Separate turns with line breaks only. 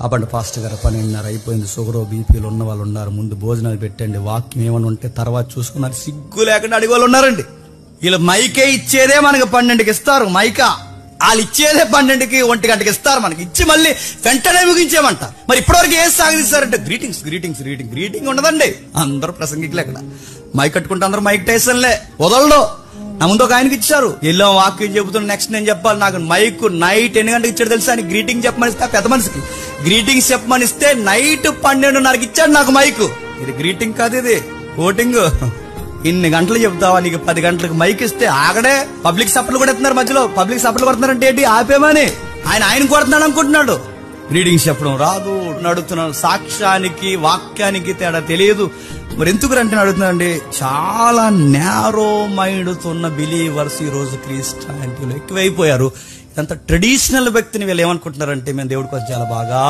అప్పటి పాస్టర్ గారు 12:30 అయిపోయింది, షుగర్ బీపీలు ఉన్న వాళ్ళు ఉన్నారు, ముందు భోజనాలు పెట్టండి, వాక్యం ఏమైనా ఉంటే తర్వాత చూసుకున్నారు. సిగ్గు లేకుండా అడిగే వాళ్ళు ఉన్నారండి. వీళ్ళు మైకే ఇచ్చేదే మనకి 12కి ఇస్తారు. మైకా వాళ్ళు ఇచ్చేదే 12కి 1 గంటకి ఇస్తారు. మనకి ఇచ్చి మళ్ళీ వెంటనే ముగించేమంట. మరి ఇప్పటివరకు ఏం సాగదీస్తారంటే గ్రీటింగ్స్ గ్రీటింగ్స్ గ్రీటింగ్ గ్రీటింగ్ ఉండదండి. అందరూ ప్రసంగికులు ఎక్కడ మైక్ కట్టుకుంటే అందరూ మైక్ టైసన్లే వదలడు. నా ముందు ఒక ఆయనకి ఇచ్చారు, వెళ్ళాం వాక్యం చెబుతున్నా, నెక్స్ట్ నేను చెప్పాలి, నాకు మైక్ నైట్ 8 గంటలకు ఇచ్చాడు తెలుసా. అని గ్రీటింగ్ చెప్పమనిస్తే పెద్ద మనిషికి గ్రీటింగ్స్ చెప్పమనిస్తే నైట్ 12:30కి ఇచ్చాడు నాకు మైక్. ఇది గ్రీటింగ్ కాదు, ఇది ఓటింగ్. ఇన్ని గంటలు చెప్తావా, నీకు 10 గంటలకు మైక్ ఇస్తే ఆగడే. పబ్లిక్ సప్లు కూడా ఎత్తున్నారు, మధ్యలో పబ్లిక్ సప్లు కొడుతున్నారంటే ఏంటి, ఆపేమని ఆయన కొడుతున్నాడు అనుకుంటున్నాడు. గ్రీటింగ్స్ చెప్పడం రాదు అడుగుతున్నాడు. సాక్ష్యానికి వాక్యానికి తేడా తెలియదు. మరి ఎందుకు అంటే అడుగుతున్నానండి, చాలా నేరో మైండ్ ఉన్న బిలీవర్స్ ఈ రోజు క్రిస్టియానిటీలో ఎక్కువైపోయారు. ఇదంతా ట్రెడిషనల్ వ్యక్తిని వీళ్ళు ఏమనుకుంటున్నారంటే మేము దేవుడి కోసం చాలా బాగా